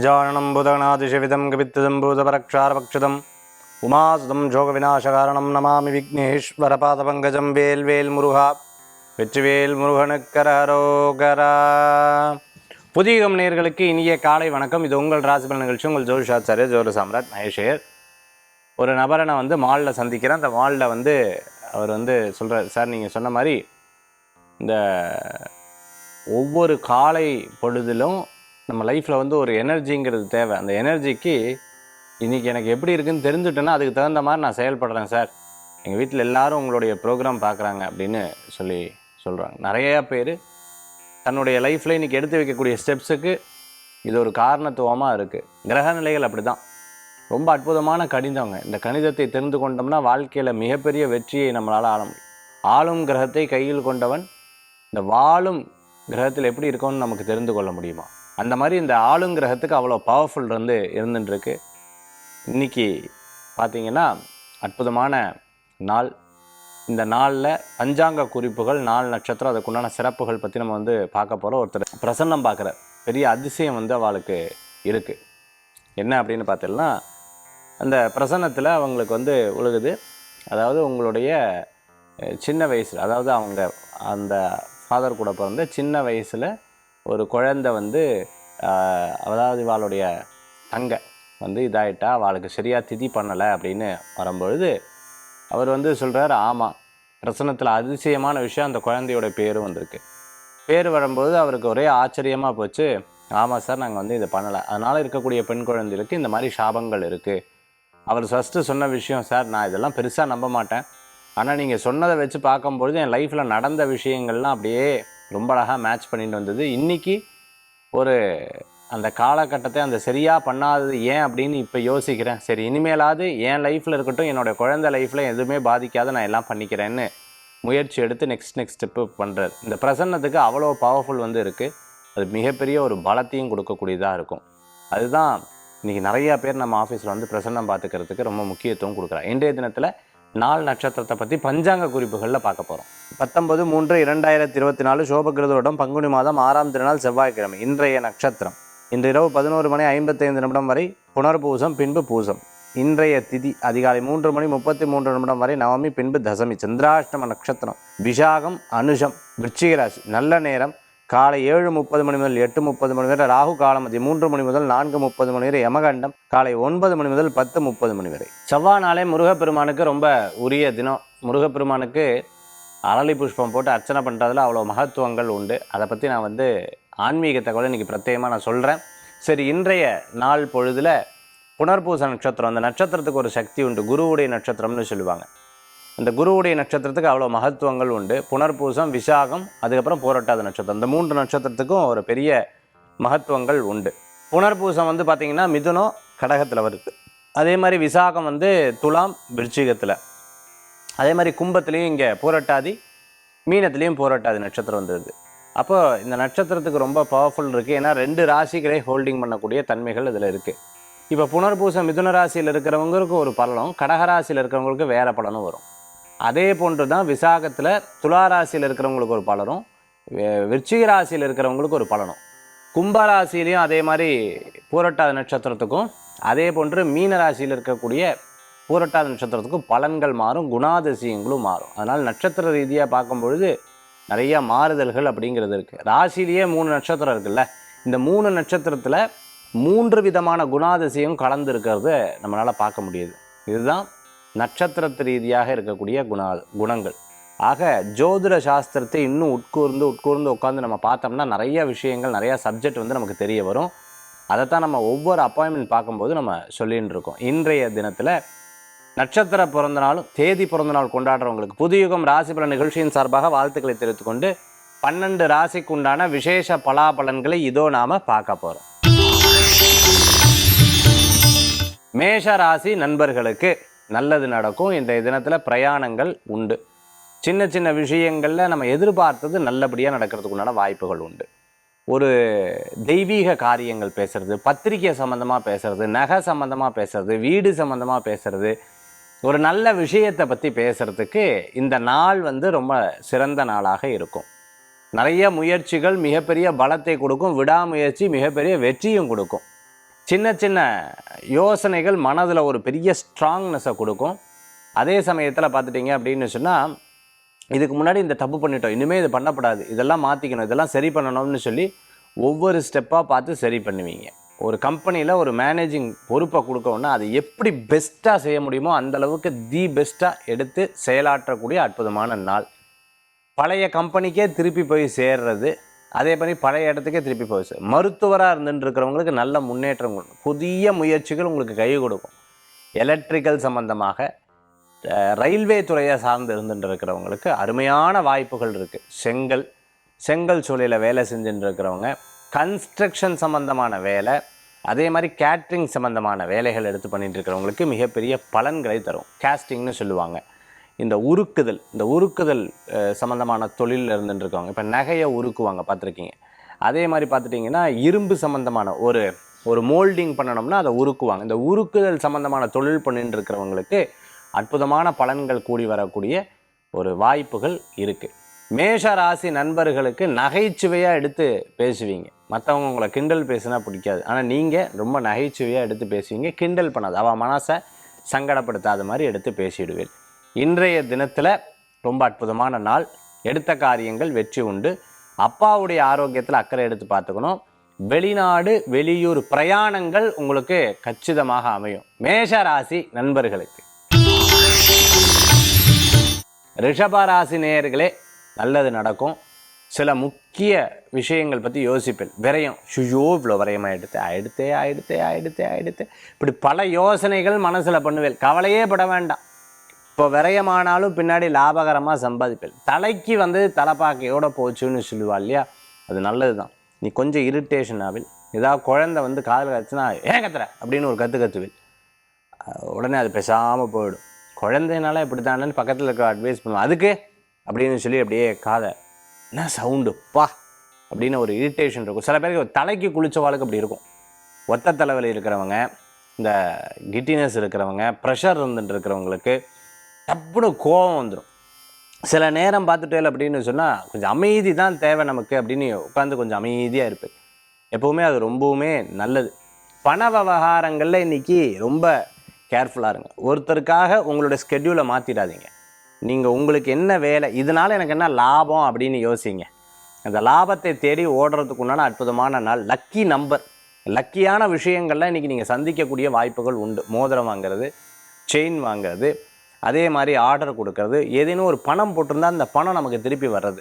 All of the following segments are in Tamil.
गजाननं भूतगणातिसेवितं कपित्तजम्बूतपरक्षारभक्षितम् उमासुतं जोगविनाशकारणं नमामि विघ्नेश्वरपादपङ्कजं வேல் முருகா வெற்றிவேல் முருகனுக்கரோகரா. புதியகம் நேயர்களுக்கு இனிய காலை வணக்கம். இது உங்கள் ராசிபலன் நிகழ்ச்சி. உங்கள் ஜோதிஷாச்சாரிய ஜோதிட சாம்ராட் மகேஷர். ஒரு நபரை நான் மாலில் சந்திக்கிறேன். அந்த மாலில் அவர் சொல்கிறார், சார் நீங்கள் சொன்ன மாதிரி இந்த ஒவ்வொரு காலை பொழுதிலும் நம்ம லைஃப்பில் ஒரு எனர்ஜிங்கிறது தேவை. அந்த எனர்ஜிக்கு இன்றைக்கி எனக்கு எப்படி இருக்குதுன்னு தெரிஞ்சுட்டேன்னா அதுக்கு தகுந்த மாதிரி நான் செயல்படுறேன் சார். எங்கள் வீட்டில் எல்லோரும் உங்களுடைய ப்ரோக்ராம் பார்க்குறாங்க அப்படின்னு சொல்கிறாங்க. நிறையா பேர் தன்னுடைய லைஃப்பில் இன்றைக்கி எடுத்து வைக்கக்கூடிய ஸ்டெப்ஸுக்கு இது ஒரு காரணத்துவமாக இருக்குது. கிரக நிலைகள் அப்படி தான் ரொம்ப அற்புதமான கணிதங்க. இந்த கணிதத்தை தெரிந்து கொண்டோம்னா வாழ்க்கையில் மிகப்பெரிய வெற்றியை நம்மளால் ஆள முடியும். ஆளும் கிரகத்தை கையில் கொண்டவன் இந்த வாழும் கிரகத்தில் எப்படி இருக்கும்னு நமக்கு தெரிந்து கொள்ள முடியுமா? அந்த மாதிரி இந்த ஆளும் கிரகத்துக்கு அவ்வளோ பவர்ஃபுல் இருந்துட்டுருக்கு. இன்றைக்கி பார்த்திங்கன்னா அற்புதமான நாள். இந்த நாளில் பஞ்சாங்க குறிப்புகள், நாள் நட்சத்திரம், அதுக்குண்டான சிறப்புகள் பற்றி நம்ம பார்க்க போகிறோம். ஒருத்தர் பிரசன்னம் பார்க்குற பெரிய அதிசயம் அவளுக்கு இருக்குது. என்ன அப்படின்னு பார்த்தீங்கன்னா, அந்த பிரசன்னத்தில் அவங்களுக்கு உழுகுது. அதாவது உங்களுடைய சின்ன வயசு, அதாவது அவங்க அந்த ஃபாதர் கூட பிறந்த சின்ன வயசில் ஒரு குழந்தை அதாவது இவாளுடைய தங்கை இதாகிட்டா, அவளுக்கு சரியாக திதி பண்ணலை அப்படின்னு வரும்பொழுது அவர் சொல்கிறார், ஆமாம் பிரசன்னத்தில் அதிசயமான விஷயம், அந்த குழந்தையோட பேரும் வந்திருக்கு. பேர் வரும்போது அவருக்கு ஒரே ஆச்சரியமாக போச்சு. ஆமாம் சார், நாங்கள் இதை பண்ணலை, அதனால் இருக்கக்கூடிய பெண் குழந்தைகளுக்கு இந்த மாதிரி சாபங்கள் இருக்குது. அவர் ஃபஸ்ட்டு சொன்ன விஷயம், சார் நான் இதெல்லாம் பெருசாக நம்ப மாட்டேன், ஆனால் நீங்கள் சொன்னதை வச்சு பார்க்கும்பொழுது என் லைஃப்பில் நடந்த விஷயங்கள்லாம் அப்படியே ரொம்ப அழகாக மேட்ச் பண்ணிட்டு வந்தது. இன்றைக்கி அந்த காலகட்டத்தை அந்த சரியாக பண்ணாதது ஏன் அப்படின்னு இப்போ யோசிக்கிறேன். சரி, இனிமேலாவது என் லைஃப்பில் இருக்கட்டும், என்னோடய குழந்தை லைஃப்பில் எதுவுமே பாதிக்காத நான் எல்லாம் பண்ணிக்கிறேன்னு முயற்சி எடுத்து நெக்ஸ்ட் ஸ்டெப்பு பண்ணுறாரு. இந்த பிரசன்னத்துக்கு அவ்வளோ பவர்ஃபுல் இருக்குது. அது மிகப்பெரிய ஒரு பலத்தையும் கொடுக்கக்கூடியதாக இருக்கும். அதுதான் இன்றைக்கி நிறையா பேர் நம்ம ஆஃபீஸில் பிரசன்னம் பார்த்துக்கிறதுக்கு ரொம்ப முக்கியத்துவம் கொடுக்குறாங்க. இன்றைய தினத்தில் நாள் நட்சத்திரத்தை பற்றி பஞ்சாங்க குறிப்புகளில் பார்க்க போகிறோம். 19/3/2024 சோபகிருதோடம் பங்குனி மாதம் 6ஆம் திருநாள் செவ்வாய்க்கிழமை. இன்றைய நட்சத்திரம் இன்று இரவு 11:55 வரை புனர்பூசம், பின்பு பூசம். இன்றைய திதி அதிகாலை 3:33 வரை நவமி, பின்பு தசமி. சந்திராஷ்டம நட்சத்திரம் விஷாகம், அனுஷம். விருச்சிக ராசி. நல்ல நேரம் காலை 7:30 முதல் 8:30 வரை. ராகு காலம் மதியம் 3 முதல் 4:30 வரை. யமகண்டம் காலை 9 முதல் 10:30 வரை. செவ்வாய் நாளே முருகப்பெருமானுக்கு ரொம்ப உரிய தினம். முருகப்பெருமானுக்கு அரளி புஷ்பம் போட்டு அர்ச்சனை பண்ணுறதுல அவ்வளோ மகத்துவங்கள் உண்டு. அதை பற்றி நான் ஆன்மீக தகவலை இன்றைக்கி பிரத்யேகமாக நான் சொல்கிறேன். சரி, இன்றைய நாள் பொழுதில் புனர்பூச நட்சத்திரம், அந்த நட்சத்திரத்துக்கு ஒரு சக்தி உண்டு. குருவுடைய நட்சத்திரம்னு சொல்லுவாங்க. அந்த குருவுடைய நட்சத்திரத்துக்கு அவ்வளோ மகத்துவங்கள் உண்டு. புனர்பூசம், விசாகம், அதுக்கப்புறம் பூரட்டாத நட்சத்திரம், இந்த 3 நட்சத்திரத்துக்கும் ஒரு பெரிய மகத்துவங்கள் உண்டு. புனர்பூசம் பார்த்திங்கன்னா மிதுனம் கடகத்தில் வருது. அதே மாதிரி விசாகம் துலாம் விருச்சிகத்தில், அதே மாதிரி கும்பத்துலேயும் இங்கே பூரட்டாதி, மீனத்துலேயும் பூரட்டாதி நட்சத்திரம் வந்துடுது. அப்போ இந்த நட்சத்திரத்துக்கு ரொம்ப பவர்ஃபுல் இருக்குது. ஏன்னா 2 ராசிகளை ஹோல்டிங் பண்ணக்கூடிய தன்மைகள் இதில் இருக்குது. இப்போ புனர்பூசம் மிதுன ராசியில் இருக்கிறவங்களுக்கு ஒரு பலனும், கடகராசியில் இருக்கிறவங்களுக்கு வேறு பலனும் வரும். அதே போன்று தான் விசாகத்தில் துலா ராசியில் இருக்கிறவங்களுக்கு ஒரு பலனும், விருச்சிக ராசியில் இருக்கிறவங்களுக்கு ஒரு பலனும், கும்பராசிலையும் அதே மாதிரி பூரட்டாத நட்சத்திரத்துக்கும், அதே போன்று மீன ராசியில் இருக்கக்கூடிய பூரட்டாத நட்சத்திரத்துக்கும் பலன்கள் மாறும், குணாதிசயங்களும் மாறும். அதனால் நட்சத்திர ரீதியாக பார்க்கும்பொழுது நிறையா மாறுதல்கள் அப்படிங்கிறது இருக்குது. ராசிலேயே 3 நட்சத்திரம் இருக்குல்ல, இந்த 3 நட்சத்திரத்தில் 3 விதமான குணாதிசயம் கலந்து இருக்கிறத நம்மளால் பார்க்க முடியுது. இதுதான் நட்சத்திரத்து ரீதியாக இருக்கக்கூடிய குணங்கள். ஆக ஜோதிட சாஸ்திரத்தை இன்னும் உட்கூர்ந்து உட்காந்து நம்ம பார்த்தோம்னா நிறைய விஷயங்கள், நிறையா சப்ஜெக்ட் நமக்கு தெரிய வரும். அதைத்தான் நம்ம ஒவ்வொரு அப்பாயின்மெண்ட் பார்க்கும்போது நம்ம சொல்லின்னு இருக்கோம். இன்றைய தினத்தில் நட்சத்திர பிறந்த நாளும் தேதி பிறந்த நாள் கொண்டாடுறவங்களுக்கு புதுயுகம் ராசிபலன் நிகழ்ச்சியின் சார்பாக வாழ்த்துக்களை தெரிவித்துக்கொண்டு 12 ராசிக்கு உண்டான விசேஷ பலாபலன்களை இதோ நாம் பார்க்க போகிறோம். மேஷ ராசி நண்பர்களுக்கு நல்லது நடக்கும். இன்றைய தினத்தில் பிரயாணங்கள் உண்டு. சின்ன சின்ன விஷயங்களில் நம்ம எதிர்பார்த்தது நல்லபடியாக நடக்கிறதுக்கு உண்டான வாய்ப்புகள் உண்டு. ஒரு தெய்வீக காரியங்கள் பேசுகிறது, பத்திரிகை சம்மந்தமாக பேசுகிறது, நகை சம்மந்தமாக பேசுகிறது, வீடு சம்மந்தமாக பேசுகிறது, ஒரு நல்ல விஷயத்தை பற்றி பேசுகிறதுக்கு இந்த நாள் ரொம்ப சிறந்த நாளாக இருக்கும். நிறைய முயற்சிகள் மிகப்பெரிய பலத்தை கொடுக்கும், விடாமுயற்சி மிகப்பெரிய வெற்றியும் கொடுக்கும். சின்ன சின்ன யோசனைகள் மனதில் ஒரு பெரிய ஸ்ட்ராங்னஸை கொடுக்கும். அதே சமயத்தில் பார்த்துட்டிங்க அப்படின்னு சொன்னால், இதுக்கு முன்னாடி இந்த தப்பு பண்ணிட்டோம், இனிமேல் இது பண்ணக்கூடாது, இதெல்லாம் மாற்றிக்கணும், இதெல்லாம் சரி பண்ணணும்னு சொல்லி ஒவ்வொரு ஸ்டெப்பாக பார்த்து சரி பண்ணுவீங்க. ஒரு கம்பெனியில் ஒரு மேனேஜிங் பொறுப்பை கொடுக்கணுன்னா அது எப்படி பெஸ்ட்டாக செய்ய முடியுமோ அந்தளவுக்கு பெஸ்ட்டாக எடுத்து செயலாற்றக்கூடிய அற்புதமான நாள். பழைய கம்பெனிக்கே திருப்பி போய் சேர்றது, அதே மாதிரி பழைய இடத்துக்கே திருப்பி போய் மருத்துவராக இருந்துட்டு இருக்கிறவங்களுக்கு நல்ல முன்னேற்றம் கொடுக்கும். புதிய முயற்சிகள் உங்களுக்கு கை கொடுக்கும். எலக்ட்ரிக்கல் சம்பந்தமாக ரயில்வே துறையை சார்ந்து இருந்துட்டு இருக்கிறவங்களுக்கு அருமையான வாய்ப்புகள் இருக்குது. செங்கல் சூளையில் வேலை செஞ்சுட்டு இருக்கிறவங்க, கன்ஸ்ட்ரக்ஷன் சம்பந்தமான வேலை, அதே மாதிரி கேட்ரிங் சம்பந்தமான வேலைகள் எடுத்து பண்ணிட்டு இருக்கிறவங்களுக்கு மிகப்பெரிய பலன்களை தரும். கேஸ்டிங்னு சொல்லுவாங்க. இந்த உருக்குதல் சம்மந்தமான தொழிலில் இருந்துட்டு இருக்கவங்க, இப்போ நகையை உருக்குவாங்க பார்த்துருக்கீங்க. அதே மாதிரி பார்த்துட்டிங்கன்னா இரும்பு சம்மந்தமான ஒரு மோல்டிங் பண்ணணும்னா அதை உருக்குவாங்க. இந்த உருக்குதல் சம்மந்தமான தொழில் பண்ணிட்டு இருக்கிறவங்களுக்கு அற்புதமான பலன்கள் கூடி வரக்கூடிய ஒரு வாய்ப்புகள் இருக்குது. மேஷ ராசி நண்பர்களுக்கு நகைச்சுவையாக எடுத்து பேசுவீங்க. மற்றவங்க உங்களை கிண்டல் பேசுனா பிடிக்காது, ஆனால் நீங்கள் ரொம்ப நகைச்சுவையாக எடுத்து பேசுவீங்க. கிண்டல் பண்ணாது, அவள் மனசை சங்கடப்படுத்தாத மாதிரி எடுத்து பேசிடுவேன். இன்றைய தினத்தில் ரொம்ப அற்புதமான நாள். எடுத்த காரியங்கள் வெற்றி உண்டு. அப்பாவுடைய ஆரோக்கியத்தில் அக்கறை எடுத்து பார்த்துக்கணும். வெளிநாடு வெளியூர் பிரயாணங்கள் உங்களுக்கு கச்சிதமாக அமையும். மேஷ ராசி நண்பர்களுக்கு. ரிஷபராசி நேயர்களே, நல்லது நடக்கும். சில முக்கிய விஷயங்கள் பற்றி யோசிப்பேன். விரயம், இவ்வளோ விரயமாக ஆயிடுத்தே இப்படி பல யோசனைகள் மனசில் பண்ணுவேன். கவலையே பட வேண்டாம். இப்போ விரயமானாலும் பின்னாடி லாபகரமாக சம்பாதிப்பேன். தலைக்கு தலைப்பாக்கையோடு போச்சுன்னு சொல்லுவா இல்லையா, அது நல்லது தான். நீ கொஞ்சம் இரிட்டேஷன் ஆவில். ஏதாவது குழந்தை காதில் கற்றுனா ஏன் கத்துற அப்படின்னு ஒரு கற்றுவேன். உடனே அது பேசாமல் போயிடும். குழந்தைனால இப்படி தானேன்னு பக்கத்தில் இருக்க அட்வைஸ் பண்ணுவோம். அதுக்கு அப்படின்னு சொல்லி அப்படியே காதை என்ன சவுண்டுப்பா அப்படின்னு ஒரு இரிட்டேஷன் இருக்கும். சில பேருக்கு தலைக்கு குளிச்சவாளுக்கு அப்படி இருக்கும். ஒத்த தலைவலி இருக்கிறவங்க, இந்த கிட்டினஸ் இருக்கிறவங்க, ப்ரெஷர் இருந்துட்டு இருக்கிறவங்களுக்கு டப்புன்னு கோபம் வந்துடும். சில நேரம் பார்த்துட்டேன் அப்படின்னு சொன்னால் கொஞ்சம் அமைதி தான் தேவை நமக்கு அப்படின்னு உட்காந்து கொஞ்சம் அமைதியாக இருப்பேன். எப்போவுமே அது ரொம்பவுமே நல்லது. பண விவகாரங்களில் இன்றைக்கி ரொம்ப கேர்ஃபுல்லாக இருங்க. ஒருத்தருக்காக உங்களுடைய ஸ்கெட்யூலை மாற்றிடாதீங்க. நீங்கள் உங்களுக்கு என்ன வேலை, இதனால் எனக்கு என்ன லாபம் அப்படின்னு யோசிங்க. அந்த லாபத்தை தேடி ஓடுறதுக்கு உண்டான அற்புதமான நாள். லக்கி நம்பர், லக்கியான விஷயங்கள்லாம் இன்றைக்கி நீங்கள் சந்திக்கக்கூடிய வாய்ப்புகள் உண்டு. மோதிரம் வாங்கிறது, செயின் வாங்கிறது, அதே மாதிரி ஆர்டர் கொடுக்கறது, ஏதேனும் ஒரு பணம் போட்டிருந்தால் அந்த பணம் நமக்கு திருப்பி வர்றது,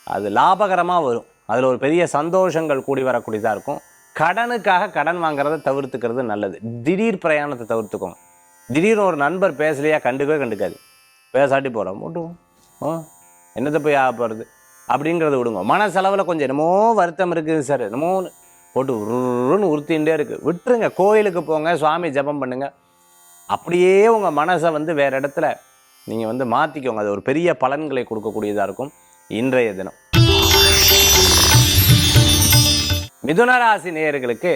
அது லாபகரமாக வரும். அதில் ஒரு பெரிய சந்தோஷங்கள் கூடி வரக்கூடியதாக இருக்கும். கடனுக்காக கடன் வாங்கிறத தவிர்த்துக்கிறது நல்லது. திடீர் பிரயாணத்தை தவிர்த்துக்கோங்க. திடீர்னு ஒரு நண்பர் பேசலையா கண்டுக்காது. பேசாட்டி போகிறோம் மட்டும் என்னத்தை போய் ஆகப்படுறது அப்படிங்கிறத விடுங்க. மனசெலவில் கொஞ்சம் என்னமோ வருத்தம் இருக்குது சார், என்னமோ போட்டு உருன்னு உறுத்திகிட்டே இருக்குது, விட்டுருங்க. கோயிலுக்கு போங்க, சுவாமி ஜபம் பண்ணுங்கள். அப்படியே உங்கள் மனசை வேறு இடத்துல நீங்கள் மாற்றிக்கோங்க. அது ஒரு பெரிய பலன்களை கொடுக்கக்கூடியதாக இருக்கும் இன்றைய தினம். மிதுனராசி நேயர்களுக்கு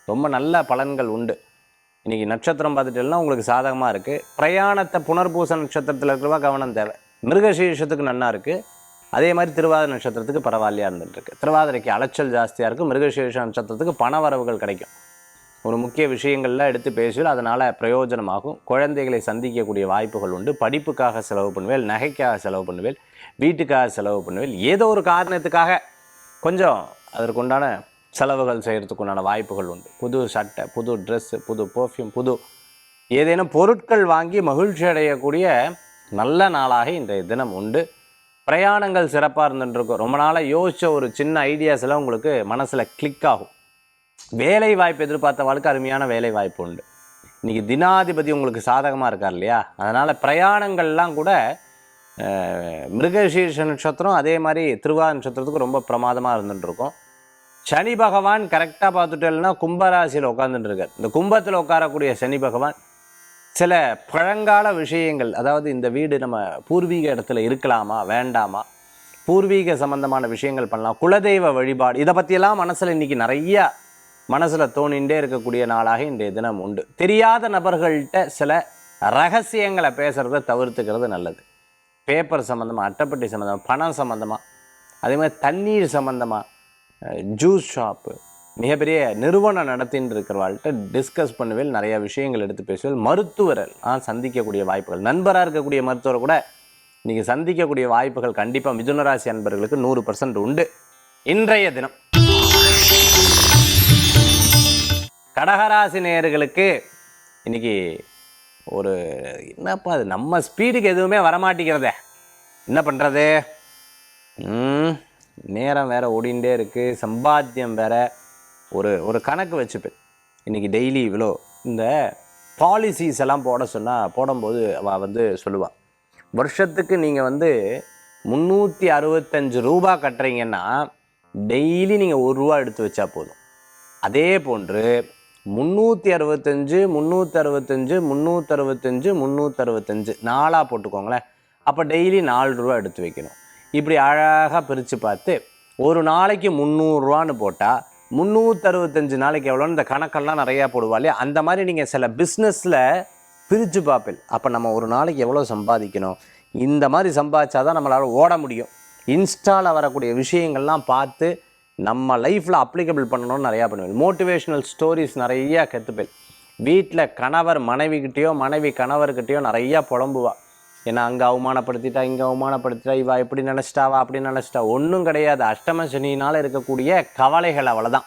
ரொம்ப நல்ல பலன்கள் உண்டு. இன்றைக்கி நட்சத்திரம் பார்த்துட்டேன்னா உங்களுக்கு சாதகமாக இருக்குது. பிரயாணத்தை புனர்பூச நட்சத்திரத்தில் இருக்கிறவா கவனம் தேவை. மிருகசீரிஷத்துக்கு நன்னா இருக்குது. அதே மாதிரி திருவாதிரை நட்சத்திரத்துக்கு பரவாயில்லையாக இருந்துகிட்ருக்கு. திருவாதிரைக்கு அலைச்சல் ஜாஸ்தியாக இருக்குது. மிருகசீரிஷ நட்சத்திரத்துக்கு பண வரவுகள் கிடைக்கும். ஒரு முக்கிய விஷயங்கள்லாம் எடுத்து பேசுவேன், அதனால் பிரயோஜனமாகும். குழந்தைகளை சந்திக்கக்கூடிய வாய்ப்புகள் உண்டு. படிப்புக்காக செலவு பண்ணுவேன், நகைக்காக செலவு பண்ணுவேன், வீட்டுக்காக செலவு பண்ணுவேன். ஏதோ ஒரு காரணத்துக்காக கொஞ்சம் அதற்குண்டான செலவுகள் செய்கிறதுக்குண்டான வாய்ப்புகள் உண்டு. புது சட்டை, புது ட்ரெஸ்ஸு, புது பர்ஃப்யூம், புது ஏதேனும் பொருட்கள் வாங்கி மகிழ்ச்சி அடையக்கூடிய நல்ல நாளாக இன்றைய தினம் உண்டு. பிரயாணங்கள் சிறப்பாக இருந்துட்டுருக்கும். ரொம்ப நாளாக யோசித்த ஒரு சின்ன ஐடியாஸ் எல்லாம் உங்களுக்கு மனசில் கிளிக் ஆகும். வேலை வாய்ப்பு எதிர்பார்த்தவாளுக்கு அருமையான வேலை வாய்ப்பு உண்டு. இன்றைக்கி தினாதிபதி உங்களுக்கு சாதகமாக இருக்கார் இல்லையா, அதனால் பிரயாணங்கள்லாம் கூட மிருகசீர்ஷ நட்சத்திரம் அதே மாதிரி திருவாதிரை நட்சத்திரத்துக்கு ரொம்ப பிரமாதமாக இருந்துட்டுருக்கும். சனி பகவான் கரெக்டாக பார்த்துட்டேன்னா கும்பராசியில் உட்காந்துட்டு இருக்கார். இந்த கும்பத்தில் உட்காரக்கூடிய சனி பகவான் சில பழங்கால விஷயங்கள், அதாவது இந்த வீடு நம்ம பூர்வீக இடத்துல இருக்கலாமா வேண்டாமா, பூர்வீக சம்பந்தமான விஷயங்கள் பண்ணலாம், குலதெய்வ வழிபாடு, இதை பற்றியெல்லாம் மனசில் இன்றைக்கி நிறையா மனசில் தோணிகிட்டே இருக்கக்கூடிய நாளாக இன்றைய தினம் உண்டு. தெரியாத நபர்கள்ட்ட சில ரகசியங்களை பேசுகிறத தவிர்த்துக்கிறது நல்லது. பேப்பர் சம்மந்தமாக, அட்டைப்பட்டி சம்மந்தமாக, பணம் சம்மந்தமாக, அதே மாதிரி தண்ணீர் சம்மந்தமாக, ஜூஸ் ஷாப்பு, மிகப்பெரிய நிறுவனம் நடத்தின்னு இருக்கிறவாள்கிட்ட டிஸ்கஸ் பண்ணுவேல், நிறைய விஷயங்கள் எடுத்து பேசுவேல். மருத்துவரை சந்திக்கக்கூடிய வாய்ப்புகள், நண்பராக இருக்கக்கூடிய மருத்துவரை கூட இன்றைக்கி சந்திக்கக்கூடிய வாய்ப்புகள் கண்டிப்பாக மிதுனராசி அன்பர்களுக்கு 100% உண்டு. இன்றைய தினம் கடகராசி நேயர்களுக்கு இன்றைக்கி ஒரு என்னப்பா அது நம்ம ஸ்பீடுக்கு எதுவுமே வரமாட்டேங்கிறதே, என்ன பண்ணுறது, நேரம் வேறு ஓடிண்டே இருக்குது, சம்பாத்தியம் வேறு. ஒரு கணக்கு வச்சுப்பேன், இன்றைக்கி டெய்லி இவ்வளோ இந்த பாலிசிஸ் எல்லாம் போட சொன்னால் போடும்போது அவள் வந்து சொல்லுவாள், வருஷத்துக்கு நீங்கள் வந்து 365 ரூபா கட்டுறீங்கன்னா டெய்லி நீங்கள் 1 ரூபா எடுத்து வச்சா போதும். அதே போன்று 365 365 365 365 4ஆக போட்டுக்கோங்களேன். அப்போ டெய்லி 4 ரூபா எடுத்து வைக்கணும். இப்படி அழகாக பிரித்து பார்த்து ஒரு நாளைக்கு 300 ரூபான்னு போட்டால் 365 நாளைக்கு எவ்வளோன்னு இந்த கணக்கெல்லாம் நிறையா போடுவாள். அந்த மாதிரி நீங்கள் சில பிஸ்னஸில் பிரித்து பார்ப்பேன். அப்போ நம்ம ஒரு நாளைக்கு எவ்வளோ சம்பாதிக்கணும், இந்த மாதிரி சம்பாதிச்சா தான் நம்மளால் ஓட முடியும். இன்ஸ்டாவில் வரக்கூடிய விஷயங்கள்லாம் பார்த்து நம்ம லைஃப்பில் அப்ளிகபிள் பண்ணணும்னு நிறையா பண்ணுவேன். மோட்டிவேஷ்னல் ஸ்டோரிஸ் நிறையா கற்றுப்பேன். வீட்டில் கணவர் மனைவிக்கிட்டேயோ மனைவி கணவர்கிட்டையோ நிறையா புலம்புவா. ஏன்னா அங்கே அவமானப்படுத்திட்டா, இங்கே அவமானப்படுத்திட்டா, இவா இப்படி நினச்சிட்டாவா அப்படி நினச்சிட்டா. ஒன்றும் கிடையாது, அஷ்டம சனினால் இருக்கக்கூடிய கவலைகள் அவ்வளோதான்.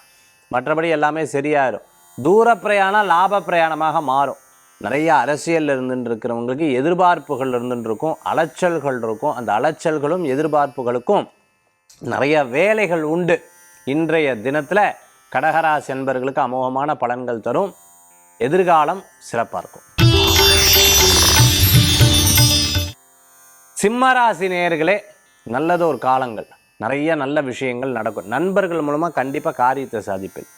மற்றபடி எல்லாமே சரியாயிடும். தூர பிரயாணம் லாப பிரயாணமாக மாறும். நிறைய அரசியலில் இருந்துட்டு இருக்கிறவங்களுக்கு எதிர்பார்ப்புகள் இருந்துட்டு இருக்கும், அலைச்சல்கள் இருக்கும். அந்த அலைச்சல்களும் எதிர்பார்ப்புகளுக்கும் நிறைய வேலைகள் உண்டு. இன்றைய தினத்தில் கடகராசி என்பவர்களுக்கு அமோகமான பலன்கள் தரும். எதிர்காலம் சிறப்பாக இருக்கும். சிம்மராசி நேயர்களே, நல்லதொரு காலங்கள், நிறைய நல்ல விஷயங்கள் நடக்கும். நண்பர்கள் மூலமாக கண்டிப்பாக காரியத்தை சாதிப்பேன்.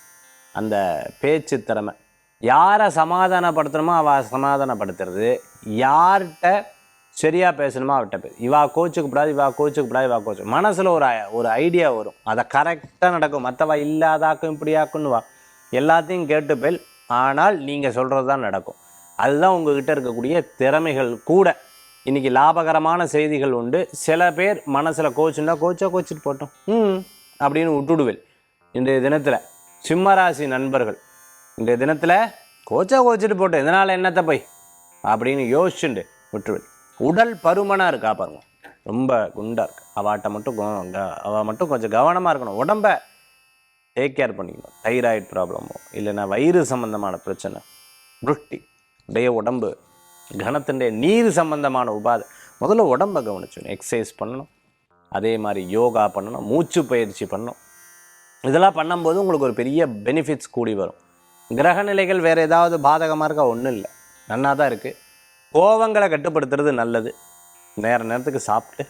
அந்த பேச்சு திறமை, யாரை சமாதானப்படுத்தணுமோ அவள் சமாதானப்படுத்துறது, யார்கிட்ட சரியாக பேசணுமோ அவர்கிட்ட பேச. இவா கோச்சுக்கப்படாது, இவா கோச்சுக்கப்படாது, இவா கோச்சு. மனசில் ஒரு ஐடியா வரும், அதை கரெக்டாக நடக்கும். மற்றவா இல்லாதாக்கும் இப்படியாக்குன்னு வா, எல்லாத்தையும் கேட்டுப்பேல். ஆனால் நீங்கள் சொல்கிறது தான் நடக்கும். அதுதான் உங்கள்கிட்ட இருக்கக்கூடிய திறமைகள் கூட. இன்றைக்கி லாபகரமான செய்திகள் உண்டு. சில பேர் மனசில் கோச்சுன்னா கோச்சிட்டு போட்டோம் அப்படின்னு விட்டுடுவேன். இன்றைய தினத்தில் சிம்மராசி நண்பர்கள் இன்றைய தினத்தில் கோச்சிட்டு போட்டோம், இதனால் என்னத்தை போய் அப்படின்னு யோசிச்சுண்டு விட்டுருவேன். உடல் பருமனாக இருக்கா பாருங்க, ரொம்ப குண்டாக இருக்கு, அவள் மட்டும் கொஞ்சம் கவனமாக இருக்கணும். உடம்பை டேக் கேர் பண்ணிக்கணும். தைராய்டு ப்ராப்ளமோ இல்லைன்னா வயிறு சம்மந்தமான பிரச்சனை, புருட்டி, உடைய உடம்பு கனத்திൻ്റെ நீர் சம்பந்தமான உபாதை, முதல்ல உடம்பை கவனிச்சணும். எக்ஸசைஸ் பண்ணணும், அதே மாதிரி யோகா பண்ணணும், மூச்சு பயிற்சி பண்ணணும். இதெல்லாம் பண்ணும்போது உங்களுக்கு ஒரு பெரிய பெனிஃபிட்ஸ் கூடி வரும். கிரகநிலைகள் வேறு ஏதாவது பாதகமாக இருக்கா? ஒன்றும் இல்லை, நன்னா தான் இருக்குது. கோபங்களை கட்டுப்படுத்துறது நல்லது. நேரத்துக்கு சாப்பிட்டு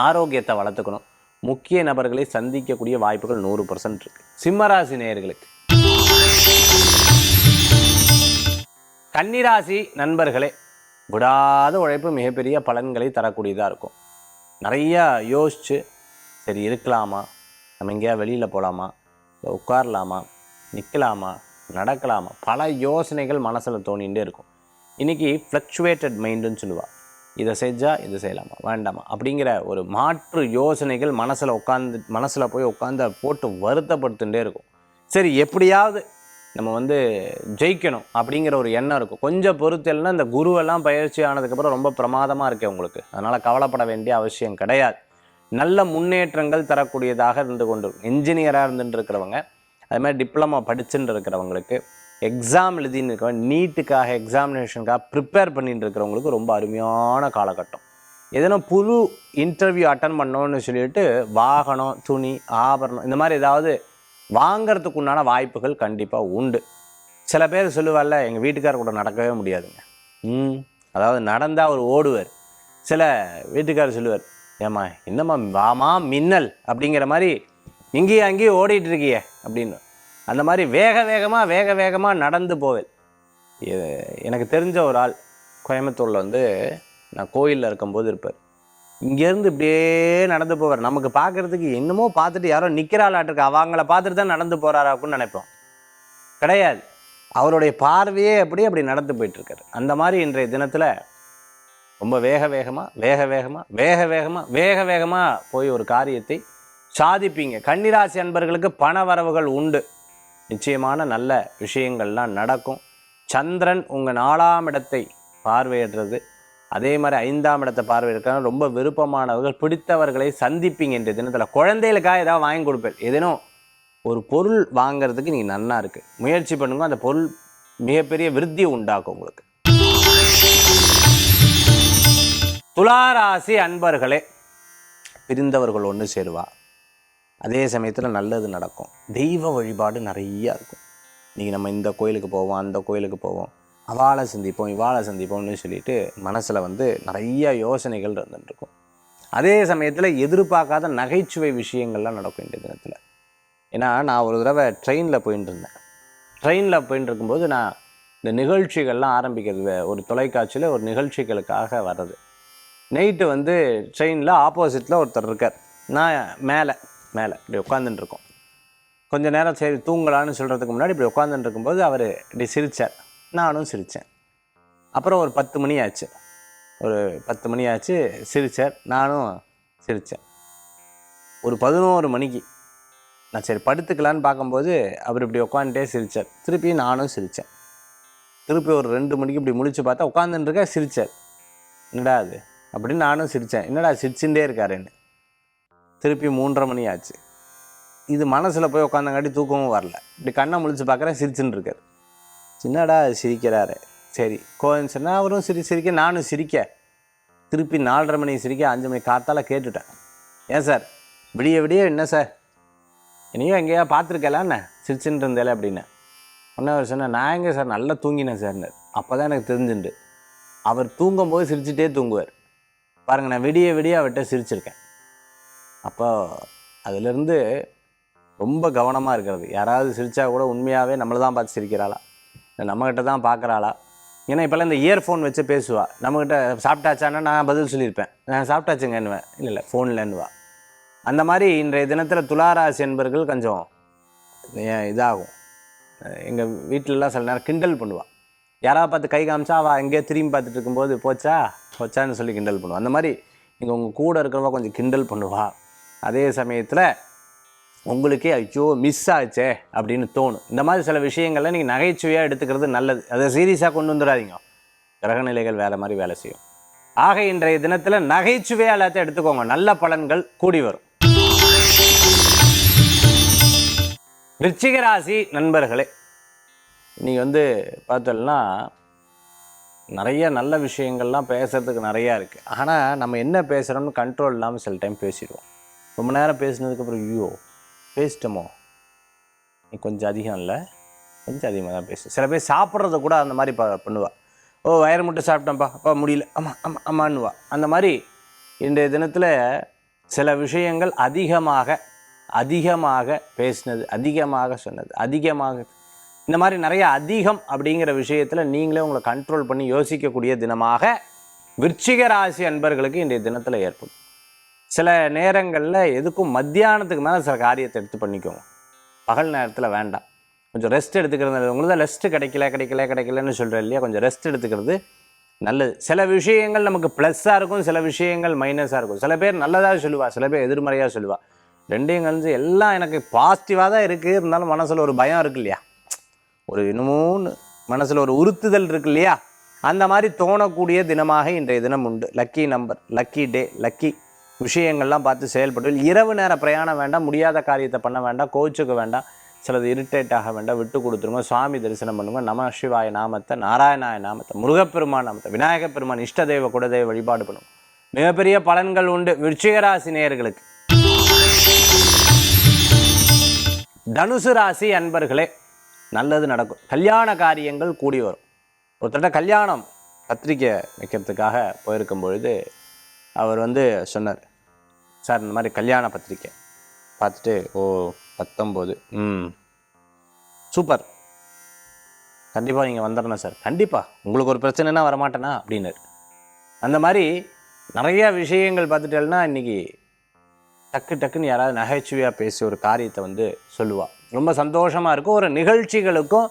ஆரோக்கியத்தை வளர்த்துக்கணும். முக்கிய நபர்களை சந்திக்கக்கூடிய வாய்ப்புகள் 100% இருக்குது. சிம்மராசி நேயர்களுக்கு. கன்னிராசி நண்பர்களே, விடாத உழைப்பு மிகப்பெரிய பலன்களை தரக்கூடியதாக இருக்கும். நிறையா யோசித்து சரி இருக்கலாமா, நம்ம எங்கேயா வெளியில் போகலாமா, உட்காரலாமா, நிற்கலாமா, நடக்கலாமா, பல யோசனைகள் மனசில் தோணிகிட்டே இருக்கும். இன்றைக்கி ஃப்ளக்சுவேட்டட் மைண்டுன்னு சொல்லுவாள். இதை செஞ்சால் இது செய்யலாமா வேண்டாமா அப்படிங்கிற ஒரு மாற்று யோசனைகள் மனசில் போய் உட்காந்து போட்டு வருத்தப்படுத்துகிட்டே இருக்கும். சரி எப்படியாவது நம்ம ஜெயிக்கணும் அப்படிங்கிற ஒரு எண்ணம் இருக்கும். கொஞ்சம் பொறுத்தல்னா இந்த குருவெல்லாம் பயிற்சி ஆனதுக்கப்புறம் ரொம்ப பிரமாதமாக இருக்கே உங்களுக்கு. அதனால் கவலைப்பட வேண்டிய அவசியம் கிடையாது. நல்ல முன்னேற்றங்கள் தரக்கூடியதாக இருந்து கொண்டு இன்ஜினியராக இருந்துட்டு இருக்கிறவங்க, அது மாதிரி டிப்ளமா படிச்சுட்டு இருக்கிறவங்களுக்கு, எக்ஸாம் எழுதின்னு இருக்கிறவங்க, நீட்டுக்காக எக்ஸாமினேஷனுக்காக ப்ரிப்பேர் பண்ணிட்டு இருக்கிறவங்களுக்கு ரொம்ப அருமையான காலகட்டம். எதனா புது இன்டர்வியூ அட்டன் பண்ணோன்னு சொல்லிட்டு வாகனம், துணி, ஆபரணம் இந்த மாதிரி ஏதாவது வாங்கிறதுக்கு உண்டான வாய்ப்புகள் கண்டிப்பாக உண்டு. சில பேர் சொல்லுவார்ல, எங்கள் வீட்டுக்காரர் கூட நடக்கவே முடியாதுங்க. அதாவது நடந்தால் அவர் ஓடுவார். சில வீட்டுக்காரர் சொல்லுவார், ஏம்மா என்னம்மா வாமா மின்னல் அப்படிங்கிற மாதிரி இங்கேயும் அங்கேயும் ஓடிட்டு இருக்கிய அப்படின்னு. அந்த மாதிரி வேக வேகமாக நடந்து போவேன். எனக்கு தெரிஞ்ச ஒரு ஆள் கோயம்புத்தூரில் நான் கோயிலில் இருக்கும்போது இருப்பார். இங்கேருந்து இப்படியே நடந்து போவார். நமக்கு பார்க்குறதுக்கு என்னமோ பார்த்துட்டு யாரோ நிற்கிறாளாட்டிருக்கு, அவங்கள பார்த்துட்டு தான் நடந்து போகிறாராக்குன்னு நினைப்போம். கிடையாது, அவருடைய பார்வையே அப்படி நடந்து போயிட்டுருக்காரு. அந்த மாதிரி இன்றைய தினத்தில் ரொம்ப வேக வேகமாக போய் ஒரு காரியத்தை சாதிப்பீங்க. கன்னிராசி அன்பர்களுக்கு பண வரவுகள் உண்டு. நிச்சயமான நல்ல விஷயங்கள்லாம் நடக்கும். சந்திரன் உங்கள் 4ஆம் இடத்தை பார்வையிடுறது, அதே மாதிரி 5ஆம் இடத்தை பார்வையிடுறது ரொம்ப விருப்பமானவர்கள், பிடித்தவர்களை சந்திப்பீங்க. இன்றைய தினத்தில் குழந்தைகளுக்காக ஏதாவது வாங்கி கொடுப்பேன். ஏதேனும் ஒரு பொருள் வாங்கிறதுக்கு நீங்கள் நன்னா இருக்குது, முயற்சி பண்ணுங்க. அந்த பொருள் மிகப்பெரிய விருத்தியை உண்டாக்கும் உங்களுக்கு. துளாராசி அன்பர்களே, பிரிந்தவர்கள் ஒன்று சேருவா. அதே சமயத்தில் நல்லது நடக்கும். தெய்வ வழிபாடு நிறையா இருக்கும். நீங்கள் நம்ம இந்த கோயிலுக்கு போவோம், அந்த கோயிலுக்கு போவோம், அவாளை சந்திப்போம், இவாளை சந்திப்போம்னு சொல்லிட்டு மனசில் நிறைய யோசனைகள் இருந்துருக்கும். அதே சமயத்தில் எதிர்பார்க்காத நகைச்சுவை விஷயங்கள்லாம் நடக்கும் இந்த தினத்தில். ஏன்னா நான் ஒரு தடவை ட்ரெயினில் போயின்னு இருந்தேன். ட்ரெயினில் போயின்னு இருக்கும்போது நான் இந்த நிகழ்ச்சிகள்லாம் ஆரம்பிக்கிறது, ஒரு தொலைக்காட்சியில் ஒரு நிகழ்ச்சிகளுக்காக வர்றது. நைட்டு ட்ரெயினில் ஆப்போசிட்டில் ஒருத்தர் இருக்கார். நான் மேலே இப்படி உட்காந்துட்டுருக்கோம். கொஞ்சம் நேரம் சரி தூங்கலான்னு சொல்கிறதுக்கு முன்னாடி இப்படி உட்காந்துட்டு இருக்கும்போது அவர் இப்படி சிரித்தார். நானும் சிரித்தேன். அப்புறம் ஒரு 10 மணி ஆச்சு. ஒரு 10 மணி ஆச்சு, சிரித்தார், நானும் சிரித்தேன். ஒரு 11 மணிக்கு நான் சரி படுத்துக்கலான்னு பார்க்கும்போது அவர் இப்படி உட்காந்துட்டே சிரித்தார். திருப்பி நானும் சிரித்தேன். திருப்பி ஒரு 2 மணிக்கு இப்படி முழிச்சு பார்த்தா உட்காந்துட்டுருக்க சிரித்தார். என்னடா அது அப்படின்னு நானும் சிரித்தேன். என்னடா சிரிச்சுட்டே இருக்காருன்னு. திருப்பி 3:30 மணி ஆச்சு. இது மனசில் போய் உட்காந்தங்காட்டி தூக்கமும் வரல. இப்படி கண்ணை முழிச்சு பார்க்குறேன், சிரிச்சுன்னு இருக்கார். சின்னடா சிரிக்கிறாரு. சரி கோயின்ஸ்னா அவரும் சிரிக்க நானும் சிரிக்க. திருப்பி 4:30 மணி சிரிக்க, 5 மணி காத்தால் கேட்டுட்டேன். ஏன் சார் விடிய விடிய என்ன சார் என்னையும் எங்கேயா பார்த்துருக்கலாம் என்ன சிரிச்சுட்டு இருந்தேல அப்படின்னு. உடனே அவர் சொன்னேன், நான் எங்கே சார் நல்லா தூங்கினேன் சார்னு. அப்போ தான் எனக்கு தெரிஞ்சுண்டு அவர் தூங்கும்போது சிரிச்சுட்டே தூங்குவார். பாருங்கள், நான் விடிய விடிய அவர்கிட்ட சிரிச்சிருக்கேன். அப்போ அதிலிருந்து ரொம்ப கவனமாக இருக்கிறது. யாராவது சிரித்தா கூட உண்மையாகவே நம்மளை தான் பார்த்து சிரிக்கிறாளா, இல்லை நம்மக்கிட்ட தான் பார்க்குறாளா. ஏன்னா இப்போல்லாம் இந்த இயர்ஃபோன் வச்சு பேசுவா. நம்மக்கிட்ட சாப்பிட்டாச்சான்னா நான் பதில் சொல்லியிருப்பேன், நான் சாப்பிட்டாச்சுங்கன்னுவேன், இல்லை ஃபோன்லன்னுவா. அந்த மாதிரி இன்றைய தினத்தில் துளாராசி என்பர்கள் கொஞ்சம் இதாகும். எங்கள் வீட்டிலலாம் சில நேரம் கிண்டல் பண்ணுவாள். யாராவது பார்த்து கை காமிச்சா அவள் எங்கேயோ திரும்பி பார்த்துட்டு இருக்கும்போது போச்சான்னு சொல்லி கிண்டல் பண்ணுவாள். அந்த மாதிரி நீங்கள் உங்கள் கூட இருக்கிறவா கொஞ்சம் கிண்டல் பண்ணுவாள். அதே சமயத்தில் உங்களுக்கே ஐயோ மிஸ் ஆச்சே அப்படின்னு தோணும். இந்த மாதிரி சில விஷயங்கள்லாம் நீங்கள் நகைச்சுவையாக எடுத்துக்கிறது நல்லது. அதை சீரியஸாக கொண்டு வந்துடாதீங்க. கிரகநிலைகள் வேறு மாதிரி வேலை செய்யும். ஆக இன்றைய தினத்தில் நகைச்சுவையாக எல்லாத்தையும் எடுத்துக்கோங்க, நல்ல பலன்கள் கூடி வரும். விருச்சிக ராசி நண்பர்களே, நீங்கள் பார்த்தோம்னா நிறைய நல்ல விஷயங்கள்லாம் பேசுகிறதுக்கு நிறையா இருக்குது. ஆனால் நம்ம என்ன பேசுகிறோம்னு கண்ட்ரோல் இல்லாமல் சில டைம் பேசிடுவோம். ரொம்ப நேரம் பேசினதுக்கப்புறம் ஐயோ பேசிட்டோமோ, நீ கொஞ்சம் அதிகம் இல்லை, கொஞ்சம் அதிகமாக தான் பேசு. சில பேர் சாப்பிட்றத கூட அந்த மாதிரி பண்ணுவாள். ஓ வயிறு மட்டும் சாப்பிட்டேன்ப்பா, அப்பா முடியல, அம்மான்னுவா. அந்த மாதிரி இன்றைய தினத்தில் சில விஷயங்கள் அதிகமாக பேசினது, அதிகமாக சொன்னது, அதிகமாக இந்த மாதிரி நிறைய அதிகம் அப்படிங்கிற விஷயத்தில் நீங்களே உங்களை கண்ட்ரோல் பண்ணி யோசிக்கக்கூடிய தினமாக விருச்சிக ராசி அன்பர்களுக்கு இன்றைய தினத்தில் ஏற்படும். சில நேரங்களில் எதுக்கும் மத்தியானத்துக்கு மேலே சில காரியத்தை எடுத்து பண்ணிக்கோங்க. பகல் நேரத்தில் வேண்டாம், கொஞ்சம் ரெஸ்ட் எடுத்துக்கிறது. உங்களுக்கு தான் ரெஸ்ட்டு கிடைக்கலன்னு சொல்கிறேன் இல்லையா, கொஞ்சம் ரெஸ்ட் எடுத்துக்கிறது நல்லது. சில விஷயங்கள் நமக்கு ப்ளஸ்ஸாக இருக்கும், சில விஷயங்கள் மைனஸாக இருக்கும். சில பேர் நல்லதாக சொல்லுவாள், சில பேர் எதிர்மறையாக சொல்லுவாள். ரெண்டையும் கழிஞ்சு எல்லாம் எனக்கு பாசிட்டிவாக தான் இருக்குது, இருந்தாலும் மனசில் ஒரு பயம் இருக்குது இல்லையா, ஒரு இன்னமும் மனசில் ஒரு உறுத்துதல் இருக்கு இல்லையா, அந்த மாதிரி தோணக்கூடிய தினமாக இன்றைய தினம் உண்டு. லக்கி நம்பர், லக்கி டே, லக்கி விஷயங்கள்லாம் பார்த்து செயல்பட்டு. இரவு நேர பிரயாணம் வேண்டாம், முடியாத காரியத்தை பண்ண வேண்டாம், கோச்சுக்க வேண்டாம், சிலது இரிட்டேட் ஆக வேண்டாம், விட்டு கொடுத்துருங்க. சுவாமி தரிசனம் பண்ணுங்க. நம சிவாய நாமத்தை, நாராயணாய நாமத்தை, முருகப்பெருமான் நாமத்தை, விநாயகப் பெருமான், இஷ்டதெய்வ குலதெய்வ வழிபாடு பண்ணுங்க. மிகப்பெரிய பலன்கள் உண்டு விருச்சிக ராசி நேயர்களுக்கு. தனுசு ராசி அன்பர்களே, நல்லது நடக்கும். கல்யாண காரியங்கள் கூடி வரும். ஒருத்தட்ட கல்யாணம் பத்திரிக்கை வைக்கிறதுக்காக போயிருக்கும் பொழுது அவர் சொன்னார், சார் இந்த மாதிரி கல்யாண பத்திரிக்கை பார்த்துட்டு, ஓ 19, சூப்பர், கண்டிப்பாக நீங்கள் வந்துடணும் சார், கண்டிப்பாக உங்களுக்கு ஒரு பிரச்சனைனா வரமாட்டேனா அப்படின்னாரு. அந்த மாதிரி நிறையா விஷயங்கள் பார்த்துட்டேன்னா இன்றைக்கி டக்குன்னு யாராவது நகைச்சுவையாக பேசி ஒரு காரியத்தை சொல்லுவாள். ரொம்ப சந்தோஷமாக இருக்கும். ஒரு நிகழ்ச்சிகளுக்கும்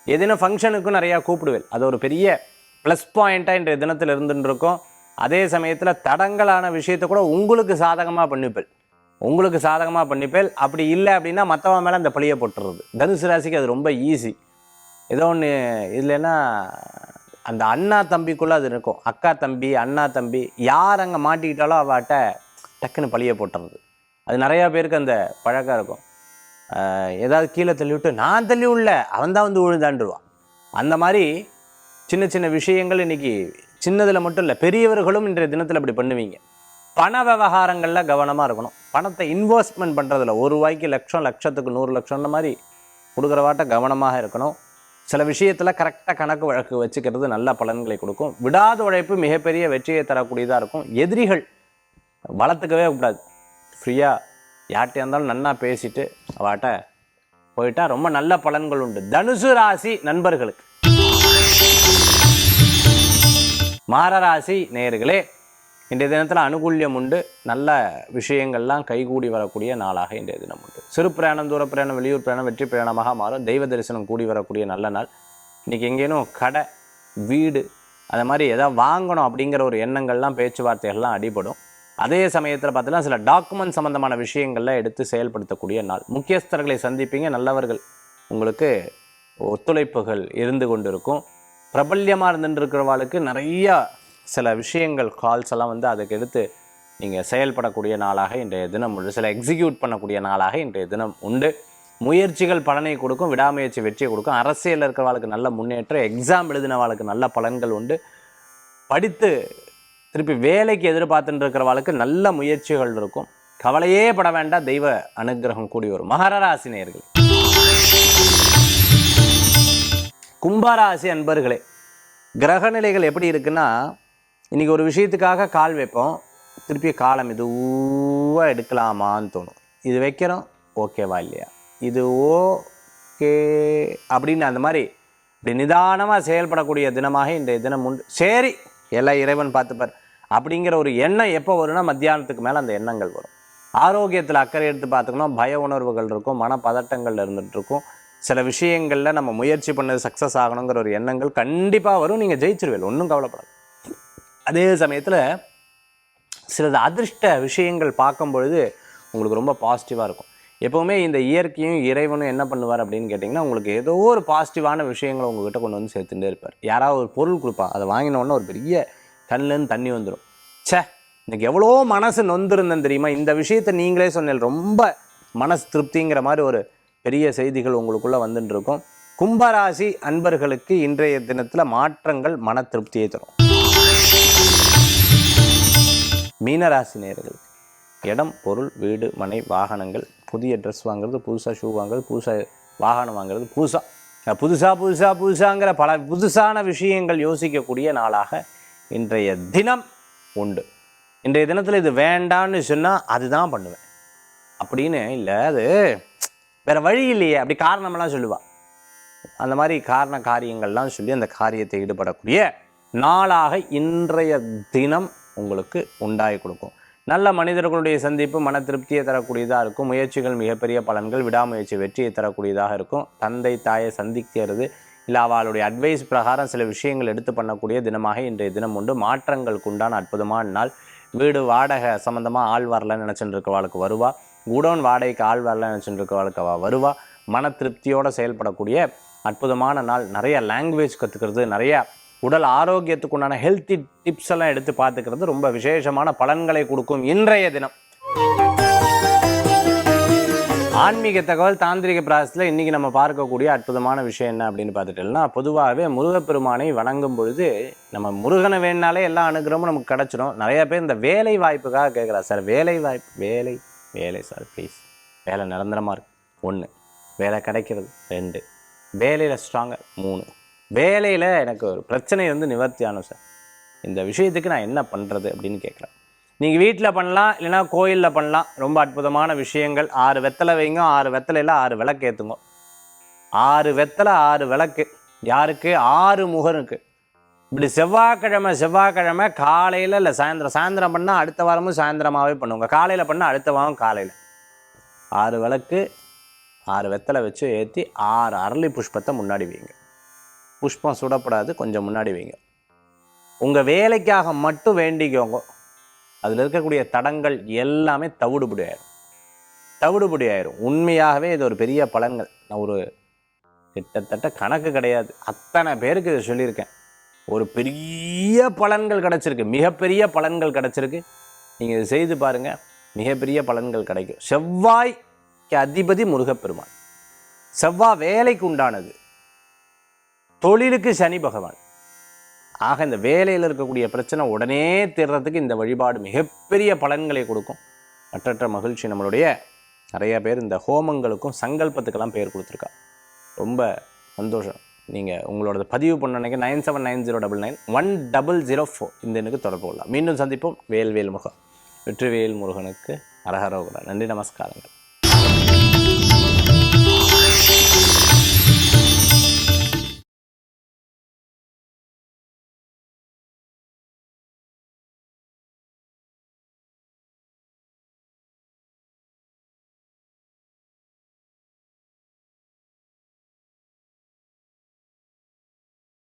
ஏதேனும் ஃபங்க்ஷனுக்கும் நிறையா கூப்பிடுவேன். அது ஒரு பெரிய ப்ளஸ் பாயிண்ட்டாக இன்றைய தினத்தில் இருந்துருக்கும். அதே சமயத்தில் தடங்கலான விஷயத்தை கூட உங்களுக்கு சாதகமாக பண்ணிப்பேன். உங்களுக்கு சாதகமாக பண்ணிப்பேல். அப்படி இல்லை அப்படின்னா மற்றவன் மேலே அந்த பழியை போட்டுறது. தனுசு ராசிக்கு அது ரொம்ப ஈஸி. ஏதோ ஒன்று இல்லைன்னா அந்த அண்ணா தம்பிக்குள்ளே அது இருக்கும். அக்கா தம்பி, அண்ணா தம்பி, யார் அங்கே மாட்டிக்கிட்டாலோ அவட்ட டக்குன்னு பழியை போட்டுறது. அது நிறையா பேருக்கு அந்த பழக்கம் இருக்கும். ஏதாவது கீழே தள்ளி விட்டு நான் தள்ளி விடல, அவன் தான் வந்து விழுந்தாண்டுருவான். அந்த மாதிரி சின்ன சின்ன விஷயங்கள் இன்றைக்கி சின்னதில் மட்டும் இல்லை, பெரியவர்களும் இன்றைய தினத்தில் அப்படி பண்ணுவீங்க. பண விவகாரங்களில் கவனமாக இருக்கணும். பணத்தை இன்வெஸ்ட்மெண்ட் பண்ணுறதில்ல, ஒரு ரூபாய்க்கு லட்சம், லட்சத்துக்கு 100 லட்சம்ன்ற மாதிரி கொடுக்குறவாட்ட கவனமாக இருக்கணும். சில விஷயத்தில் கரெக்டாக கணக்கு வழக்கு வச்சுக்கிறது நல்ல பலன்களை கொடுக்கும். விடாத உழைப்பு மிகப்பெரிய வெற்றியை தரக்கூடியதாக இருக்கும். எதிரிகள் வளர்த்துக்கவே கூடாது. ஃப்ரீயாக யார்கிட்ட இருந்தாலும் நன்னா பேசிட்டு அவாட்ட போயிட்டா ரொம்ப நல்ல பலன்கள் உண்டு. தனுசு ராசி நண்பர்களுக்கு. மாரராசி நேயர்களே, இன்றைய தினத்தில் அனுகூல்யம் உண்டு. நல்ல விஷயங்கள்லாம் கைகூடி வரக்கூடிய நாளாக இன்றைய தினம் உண்டு. சிறு பிரயாணம், தூர பிரயாணம், வெளியூர் பிரயாணம் வெற்றி பிரயாணமாக மாறும். தெய்வ தரிசனம் கூடி வரக்கூடிய நல்ல நாள். இன்றைக்கி எங்கேனும் கடை, வீடு, அந்த மாதிரி எதாவது வாங்கணும் அப்படிங்கிற ஒரு எண்ணங்கள்லாம், பேச்சுவார்த்தைகள்லாம் அடிபடும். அதே சமயத்தில் பார்த்தீங்கன்னா சில டாக்குமெண்ட் சம்மந்தமான விஷயங்களில் எடுத்து செயல்படுத்தக்கூடிய நாள். முக்கியஸ்தர்களை சந்திப்பீங்க. நல்லவர்கள் உங்களுக்கு ஒத்துழைப்புகள் இருந்து கொண்டு இருக்கும். பிரபல்யமாக இருந்துட்டு இருக்கிறவாளுக்கு நிறையா சில விஷயங்கள் கால்ஸ் எல்லாம் வந்து அதுக்கு எடுத்து நீங்கள் செயல்படக்கூடிய நாளாக இன்றைய தினம் உண்டு. சில எக்ஸிக்யூட் பண்ணக்கூடிய நாளாக இன்றைய தினம் உண்டு. முயற்சிகள் பலனை கொடுக்கும். விடாமுயற்சி வெற்றியை கொடுக்கும். அரசியலில் இருக்கிறவாளுக்கு நல்ல முன்னேற்றம். எக்ஸாம் எழுதினவாளுக்கு நல்ல பலன்கள் உண்டு. படித்து திருப்பி வேலைக்கு எதிர்பார்த்துட்டு இருக்கிறவாளுக்கு நல்ல முயற்சிகள் இருக்கும். கவலையே பட வேண்டாம், தெய்வ அனுகிரகம் கூடி வரும். மகர ராசி நேயர்களே, கும்பராசி அன்பர்களே, கிரகநிலைகள் எப்படி இருக்குன்னா, இன்றைக்கி ஒரு விஷயத்துக்காக கால் வைப்போம், திருப்பி காலை மெதுவாக எடுக்கலாமான்னு தோணும். இது வைக்கிறோம், ஓகேவா இல்லையா, இது ஓகே அப்படின்னு அந்த மாதிரி இப்படி நிதானமாக செயல்படக்கூடிய தினமாக இன்றைய தினம் உண்டு. சரி, எல்லாம் இறைவன் பார்த்துப்பார் அப்படிங்கிற ஒரு எண்ணம் எப்போ வரும்னா மத்தியானத்துக்கு மேலே அந்த எண்ணங்கள் வரும். ஆரோக்கியத்தில் அக்கறை எடுத்து பார்த்துக்கணும். பய உணர்வுகள் இருக்கும், மனப்பதட்டங்கள் இருந்துகிட்ருக்கும். சில விஷயங்களில் நம்ம முயற்சி பண்ணது சக்ஸஸ் ஆகணுங்கிற ஒரு எண்ணங்கள் கண்டிப்பாக வரும். நீங்கள் ஜெயிச்சிருவீங்க, ஒன்றும் கவலைப்படாது. அதே சமயத்தில் சிலது அதிர்ஷ்ட விஷயங்கள் பார்க்கும் பொழுது உங்களுக்கு ரொம்ப பாசிட்டிவாக இருக்கும். எப்போவுமே இந்த இயற்கையும் இறைவனும் என்ன பண்ணுவார் அப்படின்னு கேட்டிங்கன்னா, உங்களுக்கு ஏதோ ஒரு பாசிட்டிவான விஷயங்களை உங்கள்கிட்ட கொண்டு வந்து சேர்த்துட்டே இருப்பார். யாராவது ஒரு பொருள் கொடுப்பா, அதை வாங்கினோடனே ஒரு பெரிய கண்ணிலேருந்து தண்ணி வந்துடும். இன்றைக்கி எவ்வளோ மனசு நொந்திருந்தேன் தெரியுமா, இந்த விஷயத்தை நீங்களே சொன்னேன், ரொம்ப மனசு திருப்திங்கிற மாதிரி ஒரு பெரிய செய்திகள் உங்களுக்குள்ளே வந்துட்டு இருக்கும். கும்பராசி அன்பர்களுக்கு இன்றைய தினத்தில் மாற்றங்கள் மன திருப்தியை தரும். மீனராசி நேயர்களுக்கு இடம், பொருள், வீடு, மனை, வாகனங்கள், புதிய ட்ரெஸ் வாங்குறது, புதுசாக ஷூ வாங்குறது, புதுசாக வாகனம் வாங்குறது, புதுசாங்கிற பல புதுசான விஷயங்கள் யோசிக்கக்கூடிய நாளாக இன்றைய தினம் உண்டு. இன்றைய தினத்தில் இது வேண்டான்னு சொன்னால் அதுதான் பண்ணுவேன் அப்படின்னு இல்லை, அது வேறு வழி இல்லையே அப்படி காரணமெல்லாம் சொல்லுவாள். அந்த மாதிரி காரண காரியங்கள்லாம் சொல்லி அந்த காரியத்தை ஈடுபடக்கூடிய நாளாக இன்றைய தினம் உங்களுக்கு உண்டாகி கொடுக்கும். நல்ல மனிதர்களுடைய சந்திப்பு மன திருப்தியை தரக்கூடியதாக இருக்கும். முயற்சிகள் மிகப்பெரிய பலன்கள், விடாமுயற்சி வெற்றியை தரக்கூடியதாக இருக்கும். தந்தை தாயை சந்திக்கிறது இல்லை அவளுடைய அட்வைஸ் பிரகாரம் சில விஷயங்கள் எடுத்து பண்ணக்கூடிய தினமாக இன்றைய தினம் உண்டு. மாற்றங்களுக்கு உண்டான அற்புதமான நாள். வீடு வாடகை சம்மந்தமாக ஆள் வரலன்னு நினச்சிட்டு இருக்கவாளுக்கு வருவா. குடோன் வாடகைக்கு ஆள் வரலன்னு நினச்சிட்டு இருக்கவாளுக்கு வருவா. மன திருப்தியோடு செயல்படக்கூடிய அற்புதமான நாள். நிறைய லாங்குவேஜ் கற்றுக்கிறது, நிறையா உடல் ஆரோக்கியத்துக்கு உண்டான ஹெல்த்தி டிப்ஸ் எல்லாம் எடுத்து பார்த்துக்கிறது ரொம்ப விசேஷமான பலன்களை கொடுக்கும் இன்றைய தினம். ஆன்மீக தகவல் தாந்திரிக பிராசத்தில் இன்றைக்கி நம்ம பார்க்கக்கூடிய அற்புதமான விஷயம் என்ன அப்படின்னு பார்த்துட்டோம்னா, பொதுவாகவே முருகப்பெருமானை வணங்கும் பொழுது நம்ம முருகனை வேணாலே எல்லா அனுகிரகமும் நமக்கு கிடச்சிடும். நிறையா பேர் இந்த வேலை வாய்ப்புக்காக கேட்குறா, சார் வேலை வாய்ப்பு, வேலை சார் ப்ளீஸ், வேலை நிரந்தரமாக இருக்குது 1, வேலை கிடைக்கிறது 2, வேலையில் ஸ்ட்ராங்காக 3, வேலையில் எனக்கு ஒரு பிரச்சனை நிவர்த்தி ஆனும் சார், இந்த விஷயத்துக்கு நான் என்ன பண்ணுறது அப்படின்னு கேட்குறேன். நீங்கள் வீட்டில் பண்ணலாம், இல்லைனா கோயிலில் பண்ணலாம். ரொம்ப அற்புதமான விஷயங்கள். 6 வெத்தலை வைங்க, 6 வெத்தலையில் 6 விளக்கு ஏற்றுங்க. 6 வெத்தலை 6 விளக்கு யாருக்கு? 6 முகனுக்கு. இப்படி செவ்வாய்க்கிழமை காலையில் இல்லை சாயந்தரம் பண்ணால் அடுத்த வாரமும் சாயந்தரமாகவே பண்ணுவோங்க. காலையில் பண்ணால் அடுத்த வாரம் காலையில் 6 விளக்கு 6 வெத்தலை வச்சு ஏற்றி 6 அரளி புஷ்பத்தை முன்னாடி வைங்க. புஷ்பம் சுடப்படாது, கொஞ்சம் முன்னாடி வைங்க. உங்கள் வேலைக்காக மட்டும் வேண்டிக்கோங்க. அதில் இருக்கக்கூடிய தடங்கள் எல்லாமே தவிடுபடியாயிடும். தவிடுபடி ஆயிரும். உண்மையாகவே இது ஒரு பெரிய பலன்கள். நான் ஒரு கிட்டத்தட்ட கணக்கு கிடையாது, அத்தனை பேருக்கு இதை சொல்லியிருக்கேன். ஒரு பெரிய பலன்கள் கிடச்சிருக்கு, மிகப்பெரிய பலன்கள் கிடச்சிருக்கு. நீங்கள் இதை செய்து பாருங்கள், மிகப்பெரிய பலன்கள் கிடைக்கும். செவ்வாய்க்கு அதிபதி முருகப்பெருமான். செவ்வாய் வேலைக்கு உண்டானது, தொழிலுக்கு சனி பகவான். ஆக இந்த வேலையில் இருக்கக்கூடிய பிரச்சனை உடனே தீர்றதுக்கு இந்த வழிபாடு மிகப்பெரிய பலன்களை கொடுக்கும். மற்றற்ற மகிழ்ச்சி. நம்மளுடைய நிறைய பேர் இந்த ஹோமங்களுக்கும் சங்கல்பத்துக்கெல்லாம் பேர் கொடுத்துருக்கா. ரொம்ப சந்தோஷம். நீங்கள் உங்களோட பதிவு பண்ண நினைக்க 9790991004 இந்த எண்ணுக்கு தொடர்பு கொள்ளலாம். மீண்டும் சந்திப்போம். வேல்வேல் முருகன். வெற்றிவேல் முருகனுக்கு அரஹரோகரா. நன்றி, நமஸ்காரங்கள்.